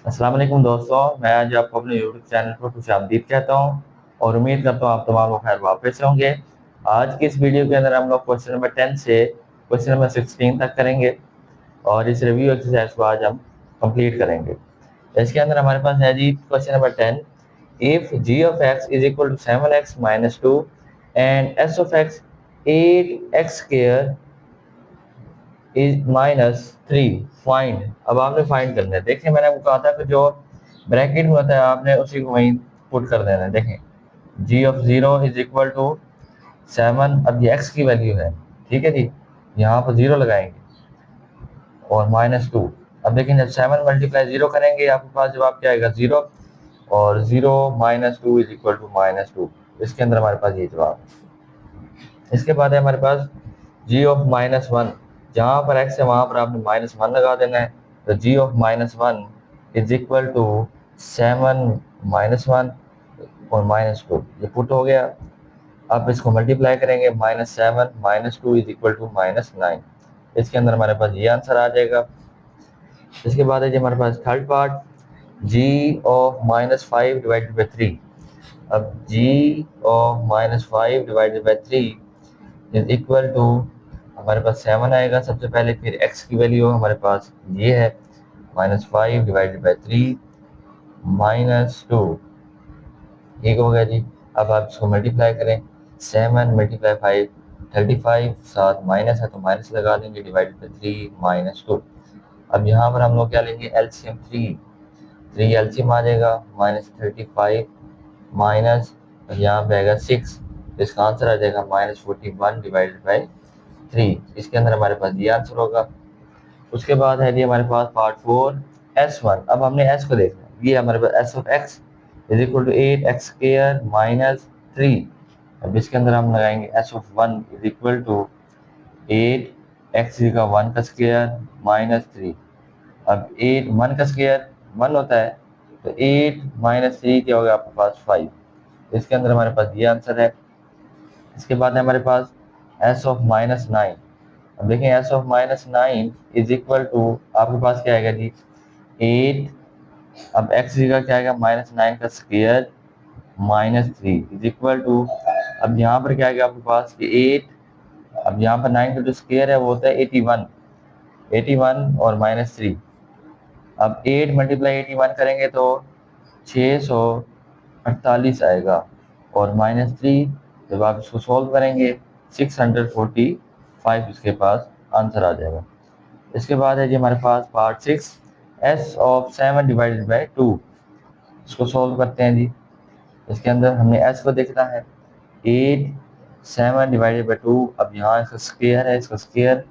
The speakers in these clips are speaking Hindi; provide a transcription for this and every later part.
अस्सलाम वालेकुम दोस्तों, मैं आज आपको अपने यूट्यूब चैनल पर खुश आमदीद कहता हूँ और उम्मीद करता हूँ आप तमाम लोग खैर वापस से होंगे। आज की इस वीडियो के अंदर हम लोग क्वेश्चन नंबर 10 से क्वेश्चन नंबर 16 तक करेंगे और इस रिव्यू एक्सरसाइज को आज हम कंप्लीट करेंगे। इसके अंदर हमारे पास है जी question number 10। If g of x is equal to 7x minus 2 and s of x 8x square is minus 3, find. अब आपने फाइंड करना है। देखिए मैंने आपको कहा था कि जो ब्रैकेट में होता है आपने उसी को वहीं पुट कर देना है। देखें जी ऑफ 0 इज इक्वल टू 7, अब ये एक्स की वैल्यू है, ठीक है जी, यहाँ पर 0 लगाएंगे और माइनस 2। अब देखें जब 7 मल्टीप्लाई 0 करेंगे आपके पास जवाब क्या आएगा 0, और 0 minus 2 is equal to minus 2। इसके अंदर हमारे पास ये जवाब है। इसके बाद है हमारे पास जी ऑफ -1, जहाँ पर x है वहाँ पर आपने -1 लगा देना है। तो जी ऑफ -1 इज इक्वल टू 7 -1 और -2, ये पुट हो गया। अब इसको मल्टीप्लाई करेंगे, -7 -2 इज इक्वल टू -9। इसके अंदर हमारे पास ये आंसर आ जाएगा। इसके बाद है जी हमारे पास third part, g of -5 divided by 3। अब g of -5 divided by 3 is equal to हमारे पास 7 आएगा सबसे पहले, फिर x की वैल्यू हमारे पास ये है -5 डिवाइडेड बाई 3 -2, ठीक हो गया जी। अब आप इसको मल्टीप्लाई करें, 7 मल्टीप्लाई 5 35, साथ माइनस है तो माइनस लगा देंगे, डिवाइडेड बाई 3 -2। अब यहाँ पर हम लोग क्या लेंगे एलसीएम, 3 एलसीएम आ जाएगा, -35 माइनस यहाँ पे आएगा 6, इसका आंसर आ जाएगा -41 डिवाइडेड बाई 3। इसके अंदर हमारे पास ये आंसर होगा। उसके बाद है जी हमारे पास पार्ट 4, S1। अब हमने S को देखना है, ये हमारे पास S of x is equal to 8x square minus 3। अब इसके अंदर हम लगाएंगे S of 1 is equal to 8x का 1 का स्क्वायर माइनस 3। अब 8 1 का स्क्वायर 1 होता है, तो 8 माइनस 3 क्या होगा आपके पास 5। इसके अंदर हमारे पास ये आंसर है। इसके बाद है हमारे पास S ऑफ -9। अब देखें S of -9 is equal to आपके पास क्या आएगा जी 8। अब एक्स का क्या आएगा -9 का स्क्वायर -3 इज इक्वल टू, अब यहाँ पर क्या आएगा आपके पास कि 8, अब यहाँ पर 9 का जो स्क्वायर है वो होता है 81, 81 और -3। अब 8 मल्टीप्लाई 81 करेंगे तो 648 आएगा, और -3 जब आप इसको सॉल्व करेंगे 645 इसके पास आंसर आ जाएगा। इसके बाद है जी हमारे पास part 6, s of 7 divided by 2। इसको सॉल्व करते हैं जी। इसके अंदर हमने एस को देखना है, 8 7 डिवाइडेड बाई 2। अब यहाँ इसका स्क्वायर है, इसका स्क्वायर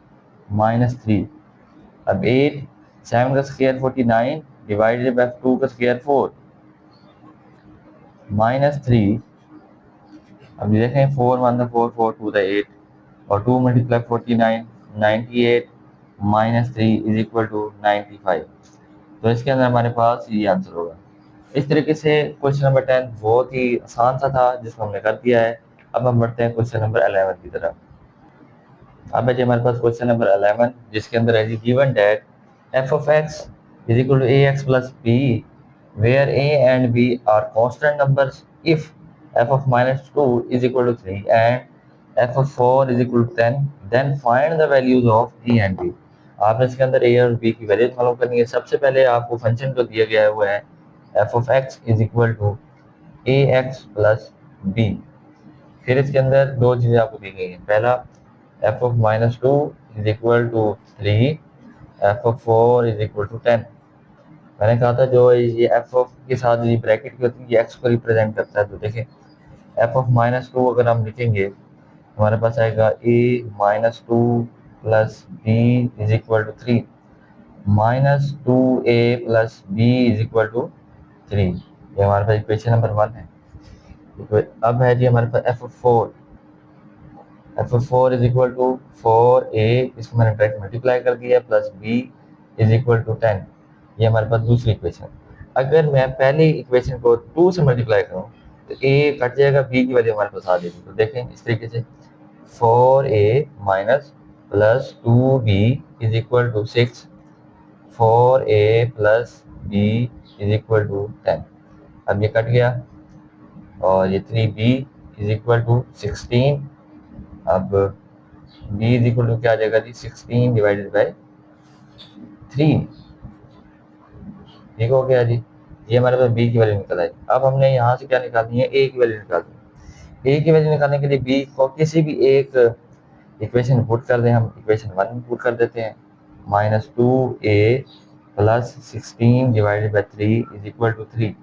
-3। अब 8 7 का स्क्वायर 49 डिवाइडेड बाई 2 का स्क्वायर 4 -3। अब ये देखें 4 1 4 4 2 8, और 2 मल्टीप्लाई 49 98 -3 इज इक्वल टू 95। तो इसके अंदर हमारे पास ये आंसर होगा। इस तरीके से क्वेश्चन नंबर 10 बहुत ही आसान सा था जिसको हमने कर दिया है। अब हम बढ़ते हैं क्वेश्चन नंबर 11 की तरफ। अब है जी हमारे पास क्वेश्चन नंबर 11, जिसके अंदर है जी given that f of x is equal to ax plus b where a and b are constant numbers if f of -2 is equal to 3 and f of 4 is equal to 10, then find the values of a and b। आपने इसके अंदर a और b की वैल्यू मालूम करनी है। सबसे पहले आपको फंक्शन को दिया गया हुआ है f of x is equal to ax plus b। फिर इसके अंदर दो चीज़ें आपको दी गई हैं। पहला f of -2 is equal to 3, f of 4 is equal to 10। मैंने कहा था जो ये f of के साथ ये ब्रैकेट की होती है ये x को रिप्रेजेंट करता है। तो देखें f of -2 अगर हम लिखेंगे हमारे पास आएगा a-2 plus b is equal to 3, -2a plus b is equal to 3। ये हमारे पास इक्वेशन नंबर 1 है। अब है जी हमारे पास f of 4, f4 is equal to 4a, इसको मैंने डायरेक्ट मल्टीप्लाई कर दिया, plus b is equal to 10। ये हमारे पास दूसरी इक्वेशन। अगर मैं पहली इक्वेशन को 2 से मल्टीप्लाई करूं तो a कट जाएगा, b की वैल्यू हमारे पास आ जाएगी। तो देखें इस तरीके से 4a minus plus 2b is equal to 6, 4a plus b is equal to 10। अब ये कट गया और ये 3b इज इक्वल टू 16। अब b इज इक्वल टू क्या आ जाएगा जी, 16 डिवाइडेड बाई 3। ठीक हो गया जी, ये हमारे पास b की वैल्यू निकल आई। अब हमने यहाँ से क्या निकालनी है, a की वैल्यू निकालनी है। a की वैल्यू निकालने के लिए b को किसी भी एक इक्वेशन पुट कर दें, हम इक्वेशन 1 में पुट कर देते हैं। -2a plus 16 divided by 3 is equal to 3।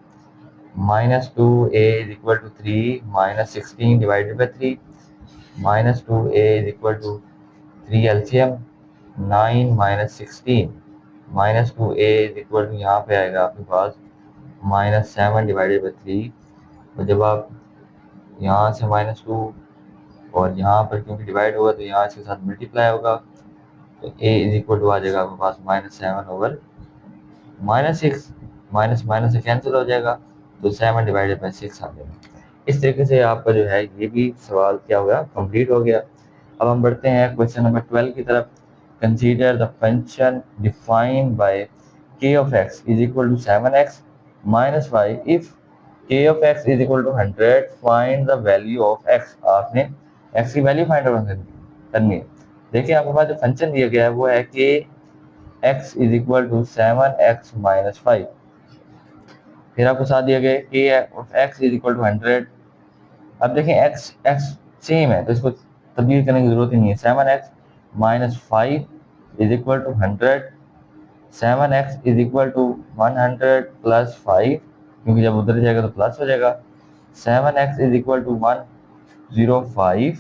-2a is equal to 3 minus 16 divided by 3। -2a is equal to 3 LCM 9 minus 16 -2a is equal to यहाँ पे आएगा आपके पास -7 डिवाइडेड बाई 3। तो जब आप यहाँ से -2 और यहाँ पर क्योंकि डिवाइड होगा तो यहाँ इसके साथ मल्टीप्लाई होगा, तो a इज इक्वल टू आ जाएगा आपके पास -7 ओवर -6। माइनस माइनस से कैंसिल हो जाएगा तो 7 डिवाइडेड बाई 6 आ जाएगा। इस तरीके से आपका जो है ये भी सवाल क्या हो गया, कंप्लीट हो गया। अब हम बढ़ते हैं क्वेश्चन नंबर 12 की तरफ। Consider the function defined by k of x is equal to 7x minus 5 if k of x is equal to 100 find the value of x। आपने x की वैल्यू फाइंड आउट करनी है। देखिए आपके पास जो फंक्शन दिया गया है वो है कि x is equal to 7x minus 5। फिर आपको साथ दिया गया कि x इज इक्वल टू 100। अब देखें x सेम है तो इसको तब्दील करने की जरूरत ही नहीं है। 7x minus 5 is equal to 100। 7x is equal to 100 plus 5, क्योंकि जब उधर जाएगा तो प्लस हो जाएगा। 7x इज इक्वल टू 105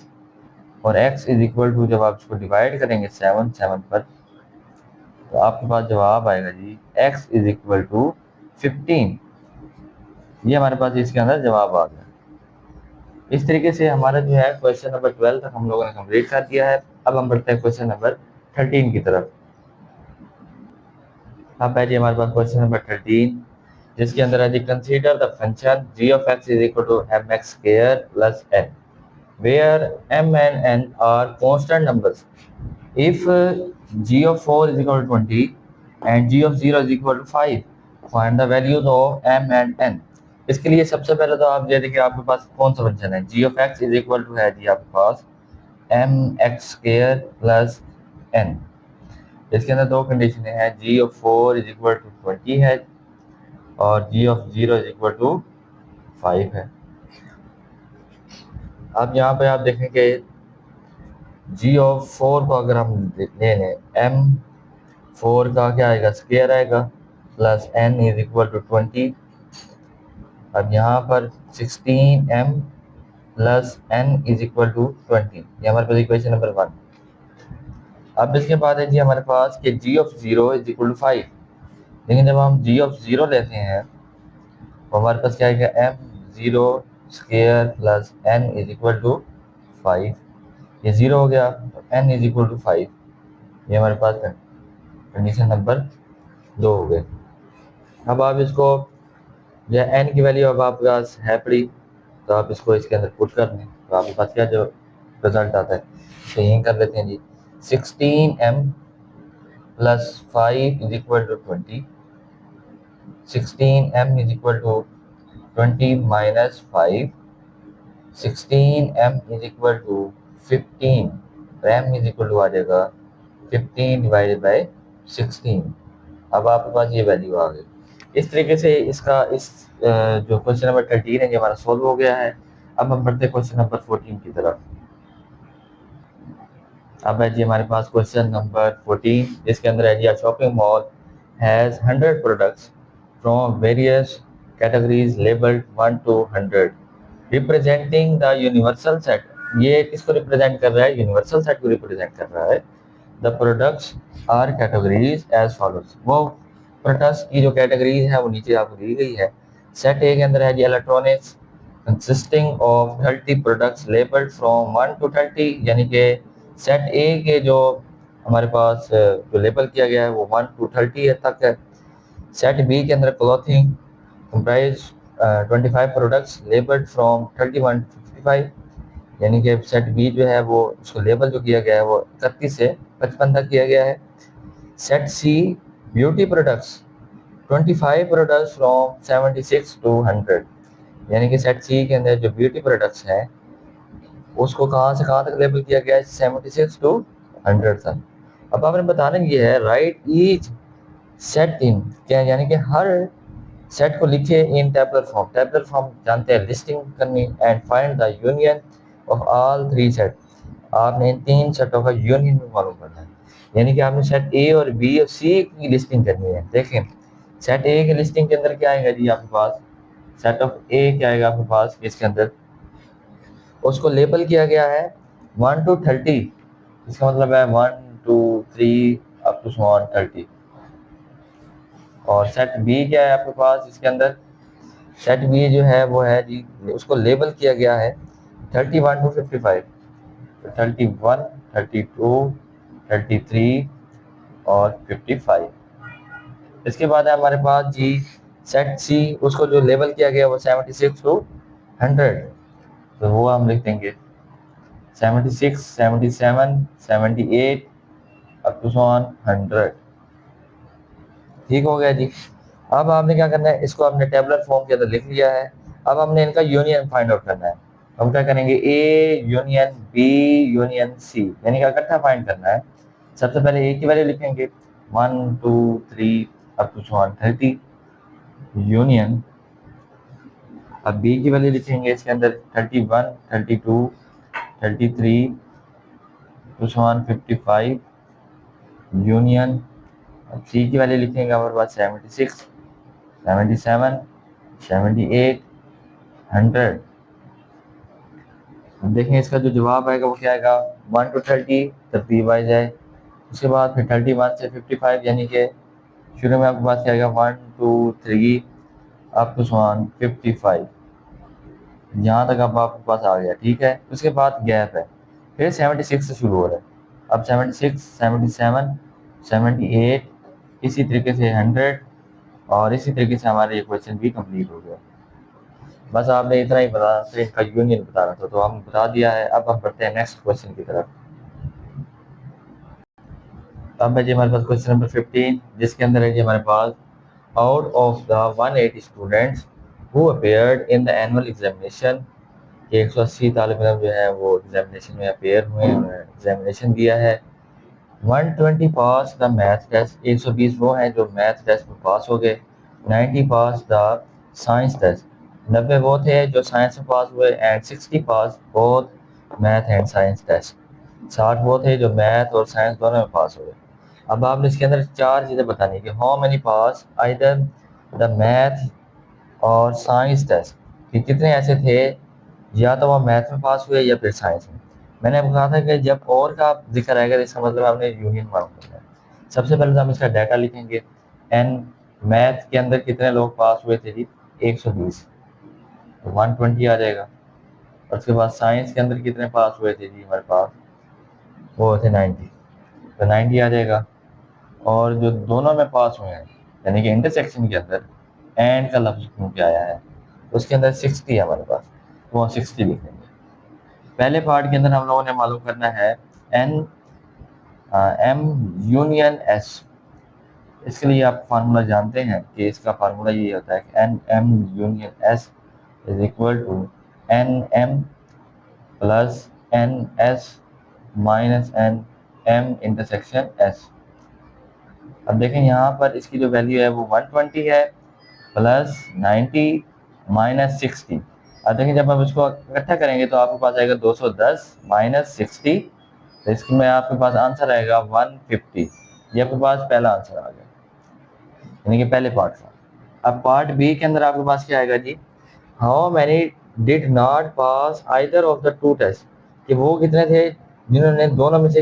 और x इज इक्वल टू जब आप इसको डिवाइड करेंगे 7 पर तो आपके पास जवाब आएगा जी x इज इक्वल टू 15। ये हमारे पास इसके अंदर जवाब आ गया। इस तरीके से हमारा जो है क्वेश्चन नंबर 12 तक हम लोगों ने कंप्लीट कर दिया है। अब हम बढ़ते हैं क्वेश्चन नंबर 13 की तरफ। अब है जी हमारे पास क्वेश्चन नंबर 13, जिसके अंदर है जी consider the function g of x is equal to mx square plus n where m and n are constant numbers if g of 4 is equal to 20 and g of 0 is equal to 5 find the values of m and n। इसके लिए सबसे पहले तो आप ये देखिए आपके पास कौन सा फंक्शन है, g of x is equal to है जी आपके पास mx स्क्वायर प्लस n। इसके अंदर दो कंडीशन है, g of 4 is equal to 20 है और g of 0 is equal to 5 है। अब यहाँ पे आप देखेंगे g of 4 को अगर हम ले लें m4 का क्या आएगा, स्क्वायर आएगा plus n is equal to 20। अब यहाँ पर 16m plus n is equal to 20, ये हमारे पास इक्वेशन नंबर 1। अब इसके बाद है जी हमारे पास कि g of 0 is equal to 5। लेकिन जब हम g of 0 लेते हैं तो हमारे पास क्या आएगा m0 square plus n is equal to 5। ये 0 हो गया तो n इज इक्वल टू 5, ये हमारे पास कंडीशन नंबर 2 हो गए। अब आप इसको जो n की वैल्यू अब आपके पास है पड़ी तो आप इसको इसके अंदर पुट कर दें तो आपके पास क्या जो रिजल्ट आता है तो यही कर लेते हैं जी 16m plus 5 is equal to 20। 16m is equal to 20 minus 5। 16m is equal to 15 तो m इज इक्वल टू आ जाएगा 15 डिवाइडेड बाई 16। अब आपके पास ये वैल्यू आ गई। इस तरीके से इसका इस जो क्वेश्चन नंबर 13 है ये हमारा सॉल्व हो गया है। अब हम बढ़ते हैं क्वेश्चन नंबर 14 की तरफ। अब है जी हमारे पास क्वेश्चन नंबर 14, जिसके अंदर है जी shopping mall has 100 products from various categories labelled 1 to 100 representing the universal set. ये किसको रिप्रेजेंट कर रहा है, यूनिवर्सल सेट को रिप्रेजेंट कर रहा है। The products are categories as follows. वो प्रोडक्ट्स की जो कैटेगरीज है वो नीचे आपको दी गई है। सेट ए के अंदर है जी electronics consisting of 30 products labelled from 1 to 30, यानी कि सेट ए के जो हमारे पास जो लेबल किया गया है वो 1 to 30 तक है। सेट बी के अंदर clothing comprise 25 products labelled from 31 to 55, यानी कि सेट बी जो है वो उसको लेबल जो किया गया है वो 31 से 55 तक किया गया है। Set C beauty products 25 products from 76 to 100, यानी कि सेट सी के अंदर जो ब्यूटी प्रोडक्ट्स हैं उसको कहाँ से कहाँ तक लेबल किया गया है, 76 टू 100 तक। अब आपने बताना ये है राइट ईच सेट इन क्या, यानी कि हर सेट को लिखे इन टेबुलर फॉर्म। टेबुलर फॉर्म जानते हैं लिस्टिंग करनी, and find the union of all three set. आपने इन तीन सेटों का यूनियन भी मालूम करना है, यानी कि आपने सेट ए और बी और सी की लिस्टिंग करनी है। देखें सेट ए की लिस्टिंग के अंदर क्या आएगा जी आपके पास, सेट ऑफ ए क्या आएगा आपके पास, इसके अंदर उसको लेबल किया गया है 1 to 30, इसका मतलब है 1 2 3 अप टू 30। और सेट बी क्या है आपके पास, इसके अंदर सेट बी जो है वो है जी, उसको लेबल किया गया है 31 to 55, 31 32 33 और 55। इसके बाद है हमारे पास जी सेट सी, उसको जो लेबल किया गया वो 76 टू 100, तो वो हम लिख देंगे 76 77 78 अप टू 100। ठीक हो गया जी। अब आपने क्या करना है, इसको आपने टेबुलर फॉर्म के अंदर लिख लिया है। अब हमने इनका यूनियन फाइंड आउट करना है। हम क्या करेंगे, A union B union C, यानी कि इकट्ठा फाइंड करना है। सबसे पहले ए की वैल्यू लिखेंगे 1 2 3 अप टू 30 यूनियन। अब बी की वैल्यू लिखेंगे इसके अंदर 31 32 33 टू 55 यूनियन। अब सी की वैल्यू लिखेंगे हमारे पास 76 77 78 100। देखें इसका जो जवाब आएगा वो क्या आएगा, 1 to 30 तरतीब आ जाए, उसके बाद फिर 31 से 55, यानी कि शुरू में आपके पास क्या आएगा 1 2 3 अप टू 55, यहाँ तक अब आपके पास आ गया। ठीक है, उसके बाद गैप है, फिर 76 से शुरू हो रहा है। अब 76 77 78, इसी तरीके से 100, और इसी तरीके से हमारा ये क्वेश्चन भी कंप्लीट हो गया। बस आपने इतना ही बताना था, इनका यूनियन बताना था, तो हम बता दिया है। अब हम बढ़ते हैं नेक्स्ट क्वेश्चन की तरफ। अब है जी हमारे पास क्वेश्चन नंबर 15, जिसके अंदर है जी हमारे pass out of the 180 students who appeared in the annual examination, 180 तालिब इल्म जो है वो एग्जामिनेशन में अपीयर हुए हैं, एग्जामिनेशन दिया है। 120 पास द मैथ टेस्ट, 120 वो हैं जो मैथ टेस्ट में पास हो गए। 90 पास द साइंस टेस्ट, 90 वो थे जो साइंस में पास हुए। And 60 pass both math and science test, 60 वो थे जो मैथ और साइंस दोनों में पास हुए। अब आपने इसके अंदर चार चीज़ें बतानी कि how many pass either the math और साइंस टेस्ट, कि कितने ऐसे थे या तो वो मैथ में पास हुए या फिर साइंस में। मैंने आपको कहा था कि जब और का जिक्र आएगा तो इसका मतलब आपने यूनियन मालूम करना है। सबसे पहले तो हम इसका डाटा लिखेंगे, एन मैथ के अंदर कितने लोग पास हुए थे जी, 120, तो 120 आ जाएगा। और उसके बाद साइंस के अंदर कितने पास हुए थे जी हमारे पास, वो थे 90, तो 90 आ जाएगा। और जो दोनों में पास हुए हैं, यानी कि इंटरसेक्शन के अंदर एंड का लफ्ज क्योंकि आया है, उसके अंदर 60 है हमारे पास, तो वो 60 लिखेंगे। पहले पार्ट के अंदर हम लोगों ने मालूम करना है एन एम यूनियन एस। इसके लिए आप फार्मूला जानते हैं कि इसका फार्मूला ये होता है कि N M union S is equal to N M plus N S minus N M intersection S. अब देखें यहाँ पर इसकी जो वैल्यू है वो 120 है प्लस 90 माइनस 60। अब देखें जब हम इसको इकट्ठा करेंगे तो आपके पास आएगा 210 माइनस 60, तो इसमें आपके पास आंसर आएगा 150। ये आपके पास पहला आंसर आ गया, यानी कि पहले पार्ट का। अब पार्ट बी के अंदर आपके पास क्या आएगा जी, how many did not pass either of the two test, कि वो कितने थे जिन्होंने दोनों में से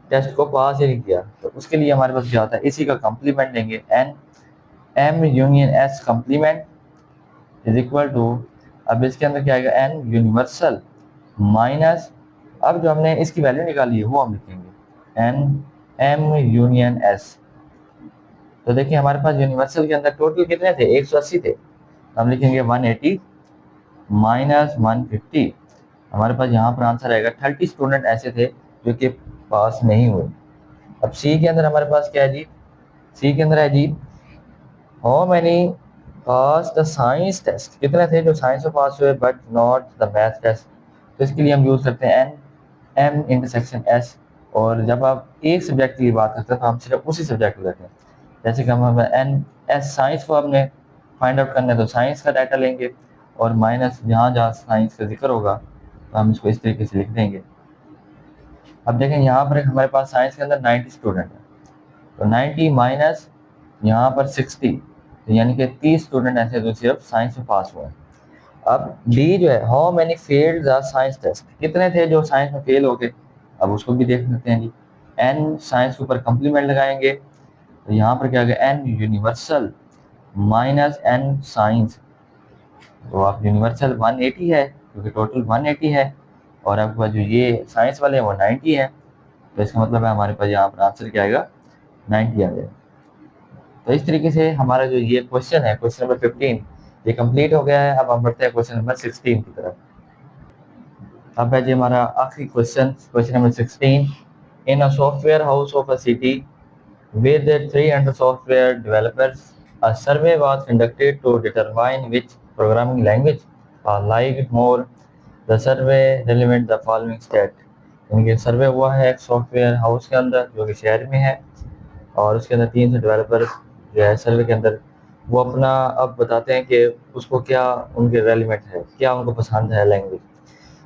टेस्ट को पास ही नहीं किया। तो उसके लिए हमारे पास क्या होता है, इसी का कंप्लीमेंट लेंगे, N M union S complement is equal to, अब इसके अंदर क्या आएगा एन यूनिवर्सल माइनस, अब जो हमने इसकी वैल्यू निकाली है वो हम लिखेंगे एन एम यूनियन एस। तो देखिए हमारे पास यूनिवर्सल के अंदर टोटल कितने थे, 180 थे, हम लिखेंगे 180 माइनस 150। हमारे पास यहाँ पर आंसर आएगा 30 स्टूडेंट ऐसे थे जो कि पास नहीं हुए। अब सी के अंदर हमारे पास क्या है जी, सी के अंदर है जी how many pass the science test, कितने थे जो साइंस में पास हुए but not the math test. तो इसके लिए हम यूज करते हैं एन एम इंटरसेक्शन एस। और जब आप एक सब्जेक्ट की बात करते हैं तो हम सिर्फ उसी सब्जेक्ट को लेते हैं। जैसे कि हम एन एस साइंस को हमने फाइंड आउट करना है तो साइंस का डाटा लेंगे और माइनस जहाँ जहाँ साइंस का जिक्र होगा तो हम इसको इस तरीके से लिख देंगे। अब देखें यहाँ पर हमारे पास साइंस के अंदर 90 स्टूडेंट है, तो 90 माइनस यहाँ पर 60, तो यानी कि 30 स्टूडेंट ऐसे जो सिर्फ साइंस में पास हुए हैं। अब डी जो है, how many failed the science test, कितने थे जो साइंस में फेल हो गए। अब उसको भी देख लेते हैं जी। एन साइंस के ऊपर कंप्लीमेंट लगाएंगे तो यहाँ पर क्या आ गया, N universal minus N science. तो आप यूनिवर्सल 180 है क्योंकि टोटल 180 है और आपके पास जो ये साइंस वाले हैं वो 90 है, तो इसका मतलब है हमारे पास यहाँ पर आंसर क्या आएगा, 90 आ जाएगा। तो इस तरीके से हमारा जो ये क्वेश्चन है, क्वेश्चन नंबर 15 ये कंप्लीट हो गया है। अब हम बढ़ते हैं क्वेश्चन नंबर 16 की तरफ। अब है जी हमारा आखिरी question, question number 16। In a software house of a city with 300 software developers, a survey was conducted to determine which programming language liked more. The survey relevant the following stat. यानी कि सर्वे हुआ है एक सॉफ्टवेयर हाउस के अंदर जो कि शहर में है और उसके अंदर 300 डेवलपर जो है सर्वे के अंदर वो अपना अब बताते हैं कि उसको क्या उनके रेलिवेंट है, क्या उनको पसंद है लैंग्वेज।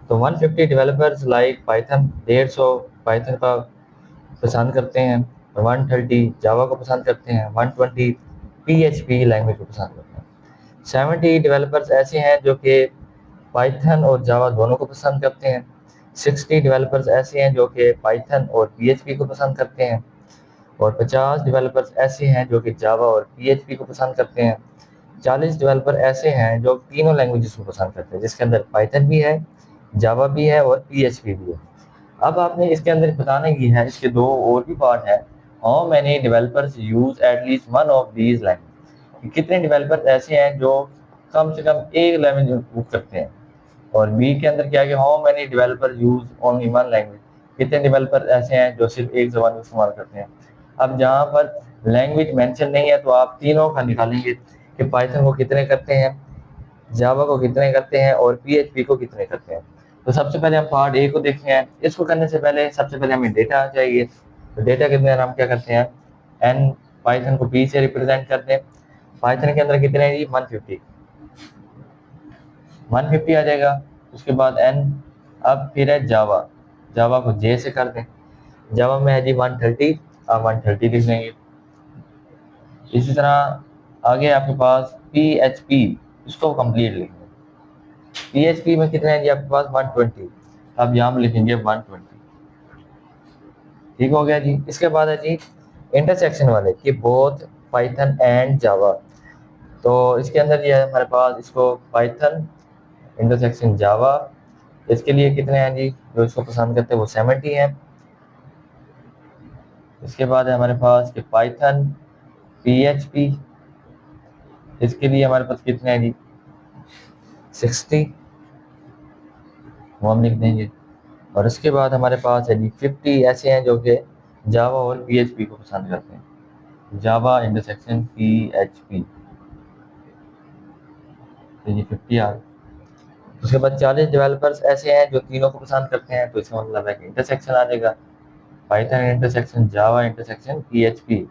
तो 150 डेवलपर्स लाइक पाइथन, 150 पाइथन का पसंद करते हैं, 130 जावा को पसंद करते हैं, 120 PHP लैंग्वेज को पसंद करते हैं। 70 डेवलपर्स ऐसे हैं जो कि पाइथन और जावा दोनों को पसंद करते हैं। 60 डेवलपर्स ऐसे हैं जो कि पाइथन और PHP को पसंद करते हैं और 50 डेवलपर्स ऐसे हैं जो कि जावा और PHP को पसंद करते हैं। 40 डेवलपर ऐसे हैं जो तीनों लैंग्वेजेस को पसंद करते हैं जिसके अंदर पाइथन भी है, जावा भी है और PHP भी है। अब आपने इसके अंदर बताना की है, इसके दो और भी पार्ट है। How many developers use at least one of these language, कितने डेवलपर्स ऐसे हैं जो कम से कम एक लैंग्वेज यूज करते हैं। और बी के अंदर क्या है कि how many developer use only one language, कितने डेवलपर ऐसे हैं जो सिर्फ एक जबान का इस्तेमाल करते हैं। अब जहाँ पर लैंग्वेज मेंशन नहीं है तो आप तीनों का निकालेंगे कि पाइथन को कितने करते हैं, जावा को कितने करते हैं और PHP को कितने करते हैं। तो सबसे पहले हम पार्ट ए को देखते हैं। इसको करने से पहले सबसे पहले हमें डेटा चाहिए। तो डेटा के अंदर हम क्या करते हैं, एन पाइथन को पी से रिप्रेजेंट करते हैं। पाइथन के अंदर कितने हैं जी, 150 आ जाएगा। उसके बाद एन, अब फिर है जावा, जावा को जे से कर दें। जावा में है जी 130, आप 130 लिख देंगे। इसी तरह आगे आपके पास PHP, इसको कंप्लीट लिखेंगे। PHP में कितने हैं जी आपके पास, 120, अब यहाँ पर लिखेंगे 120। ठीक हो गया जी। इसके बाद है जी इंटरसेक्शन वाले कि बोथ पाइथन एंड जावा। तो इसके अंदर ये है हमारे पास, इसको पाइथन इंटरसेक्शन जावा, इसके लिए कितने हैं जी जो इसको पसंद करते हैं वो 70 हैं। इसके बाद है हमारे पास कि पाइथन PHP, इसके लिए हमारे पास कितने हैं जी 60, वो हम लिख देंगे। और इसके बाद हमारे पास है जी 50 ऐसे हैं जो कि जावा और PHP को पसंद करते हैं, जावा इंटरसेक्शन PHP, तो ये 50 आ गए। उसके बाद 40 डेवलपर्स ऐसे हैं जो तीनों को पसंद करते हैं, तो इसका मतलब है कि इंटरसेक्शन आ जाएगा, Python intersection Java intersection PHP,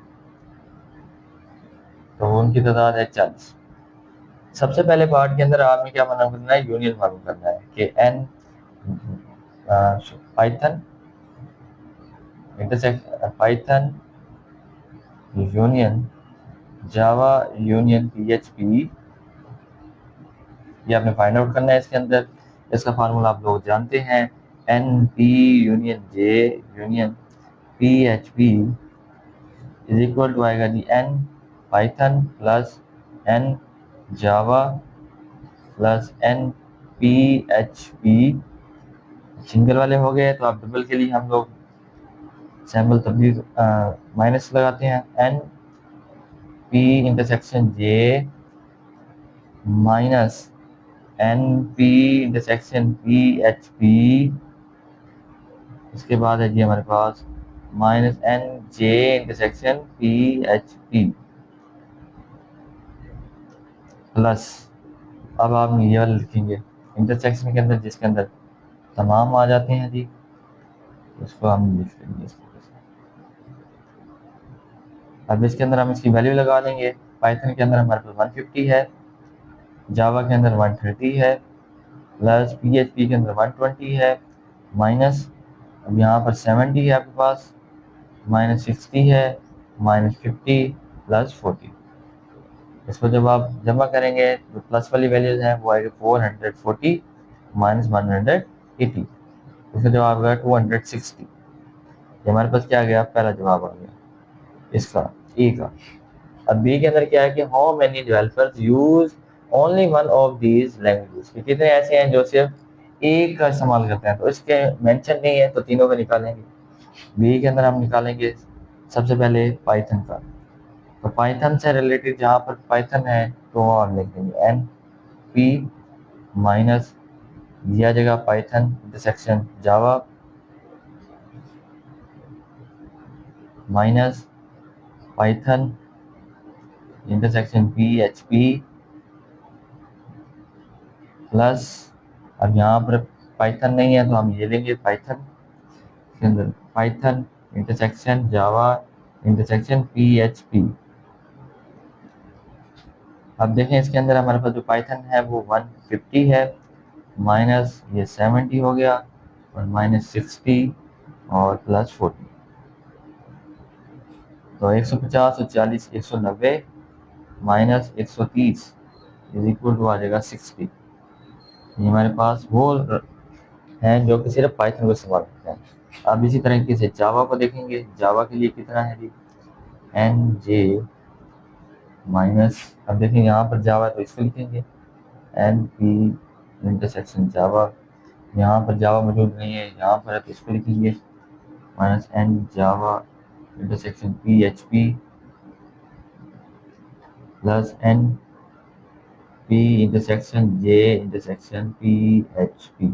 तो उनकी तादाद है 40। सबसे पहले पार्ट के अंदर आपने क्या मालूम करना है, यूनियन मालूम करना है कि N Python intersection Python union Java union PHP, ये आपने फाइंड आउट करना है। इसके अंदर इसका फार्मूला आप लोग जानते हैं, NP union J union PHP is equal to आएगा जी N Python plus N Java plus N PHP। Single वाले हो गए तो आप डबल के लिए हम लोग सैम्पल तब्दील माइनस लगाते हैं, NP intersection J minus NP intersection PHP। इसके बाद है जी हमारे पास minus NJ intersection PHP। Plus, अब आप ये वाला लिखेंगे इंटरसेक्शन के अंदर जिसके अंदर तमाम आ जाते हैं जी, इसको हम लिख लेंगे इसको। अब इसके अंदर हम इसकी वैल्यू लगा देंगे। पाइथन के अंदर हमारे पास 150 है, जावा के अंदर 130 है, प्लस PHP के अंदर 120 है, माइनस अब यहाँ पर 70 है आपके पास, माइनस 60 है, माइनस 50 प्लस 40। इसको जब आप जमा करेंगे जो प्लस वाली वैल्यूज हैं वो आएगी 440 माइनस 180, इसका जवाब आएगा 260। ये हमारे पास क्या आ गया, पहला जवाब आ गया इसका, ए का। अब बी के अंदर क्या है कि how many developers use only one of these languages, कि कितने ऐसे हैं जो सिर्फ एक का इस्तेमाल करते हैं। तो इसके मेंशन नहीं है तो तीनों का निकालेंगे। बी के अंदर हम निकालेंगे सबसे पहले पाइथन का। तो पाइथन से रिलेटेड जहाँ पर पाइथन है तो हम लिख देंगे एन पी माइनस दिया जाएगा Python intersection Java minus Python intersection PHP plus, अब यहाँ पर पाइथन नहीं है तो हम ये लेंगे पाइथन के अंदर Python intersection Java intersection PHP। अब देखें इसके अंदर हमारे पास जो पाइथन है वो 150 है, माइनस ये 70 हो गया, और माइनस 60 और प्लस 40। तो 150 और 40 190 माइनस 130 इज इक्वल टू आ जाएगा 60। ये हमारे पास वो हैं जो कि सिर्फ पाइथन को इस्तेमाल करते हैं। अब इसी तरीके से जावा को देखेंगे, जावा के लिए कितना है जी, NJ माइनस, अब देखेंगे यहाँ पर जावा तो इसको लिखेंगे NP इंटरसेक्शन जावा, यहाँ पर जावा मौजूद नहीं है, यहाँ पर है तो इसको लिखेंगे minus N Java intersection PHP plus NP intersection J intersection PHP।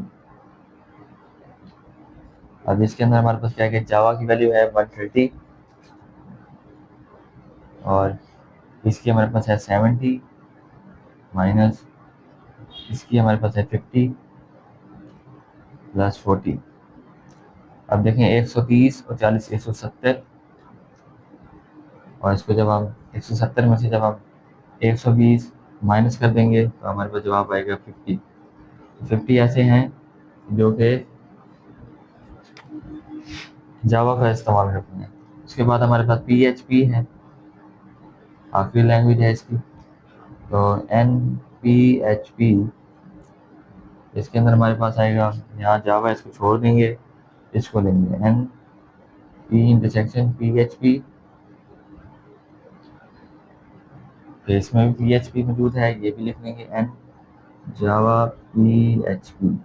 अब इसके अंदर हमारे पास क्या है, जावा की वैल्यू है 130 और इसकी हमारे पास है 70 माइनस इसकी हमारे पास है 50 प्लस 40। अब देखें 130 और 40 170, और इसको जब हम 170 में से जब हम 120 माइनस कर देंगे तो हमारे पास जवाब आएगा 50। 50 ऐसे हैं जो कि जावा का इस्तेमाल करते हैं। उसके बाद हमारे पास PHP है, आखिरी लैंग्वेज है इसकी। तो NPHP इसके अंदर हमारे पास आएगा, यहाँ जावा इसको छोड़ देंगे, इसको लेंगे NP इंटरसेक्शन PHP, तो इसमें भी PHP मौजूद है, ये भी लिख लेंगे N Java PHP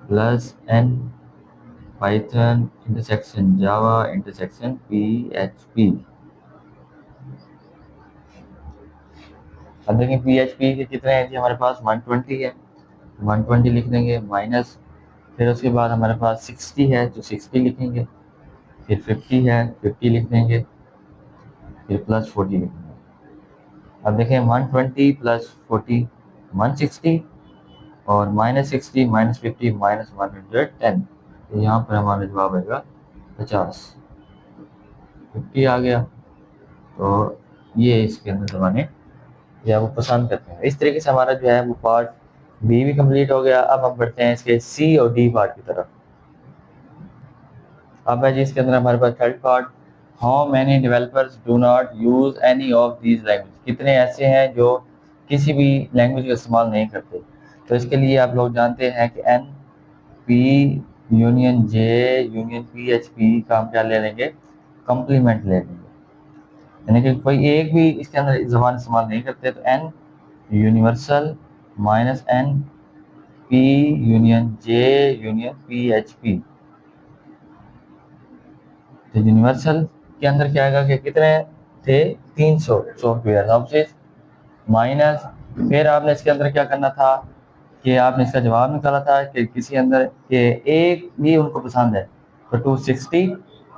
plus N Python intersection Java intersection PHP। अब देखिए PHP के कितने हैं जी, हमारे पास 120 है, 120 लिख देंगे, माइनस फिर उसके बाद हमारे पास 60 है तो 60 लिखेंगे, फिर 50 है 50 लिख देंगे, फिर प्लस 40 लिखेंगे। अब देखें 120 प्लस 40 160 और माइनस 60 माइनस 50 माइनस 110, तो यहाँ पर हमारा जवाब आएगा 50। 50 आ गया, तो ये इसके अंदर हमारे या वो पसंद करते हैं। इस तरीके से हमारा जो है वो पार्ट बी भी कंप्लीट हो गया। अब हम बढ़ते हैं इसके सी और डी पार्ट की तरफ। अब है जी इसके अंदर हमारे पास third part, how many developers do not use any of these language, कितने ऐसे हैं जो किसी भी लैंग्वेज का इस्तेमाल नहीं करते। तो इसके लिए आप लोग जानते हैं कि N P union J union PHP का हम क्या ले लेंगे, कंप्लीमेंट ले लेंगे, यानी कि कोई एक भी इसके अंदर ज़बान इस्तेमाल नहीं करते। तो N universal minus N P union J union PHP। तो यूनिवर्सल के अंदर क्या आएगा कि कितने थे 300 सॉफ्टवेयर ऑप्शन माइनस, फिर आपने इसके अंदर क्या करना था कि आपने इसका जवाब निकाला था कि किसी अंदर के एक भी उनको पसंद है तो 260,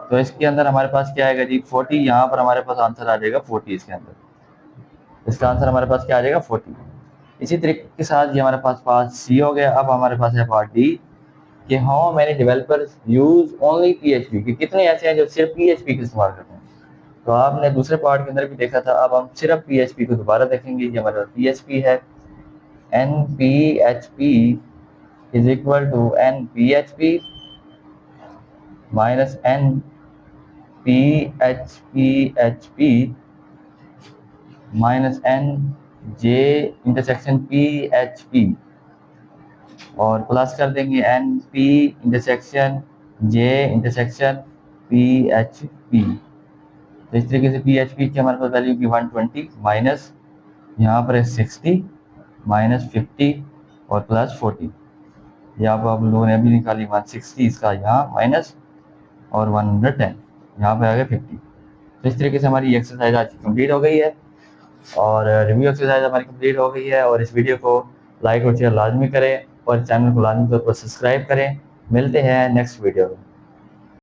तो इसके अंदर हमारे पास क्या आएगा जी 40, यहाँ पर हमारे पास आंसर आ जाएगा 40 इसके अंदर। इसका आंसर हमारे पास क्या आ जाएगा 40। इसी तरीके के साथ ये हमारे पास सी हो गया। अब हमारे पास है पार्ट डी कि how many developers use only PHP, कि कितने ऐसे हैं जो सिर्फ पीएचपी का इस्तेमाल करते हैं। तो आपने दूसरे पार्ट के अंदर भी देखा था, अब हम सिर्फ पीएचपी को दोबारा देखेंगे। ये हमारे पास पीएचपी है, N P H P is equal to N P H P minus N P H P minus N J intersection P H P, और प्लस कर देंगे N P intersection J intersection P H P. तो इस तरीके से पी एच पी की हमारे पास वैल्यू की 120 माइनस यहाँ पर है 60 माइनस 50 और प्लस 40। यहाँ पर आप लोगों ने अभी निकाली 160, इसका यहाँ माइनस और 110 यहाँ पे आ गया 50। तो इस तरीके से हमारी एक्सरसाइज आज कंप्लीट हो गई है और रिव्यू एक्सरसाइज हमारी कंप्लीट हो गई है। और इस वीडियो को लाइक और शेयर लाजमी करें और चैनल को लाजमी तौर पर सब्सक्राइब करें। मिलते हैं नेक्स्ट वीडियो में।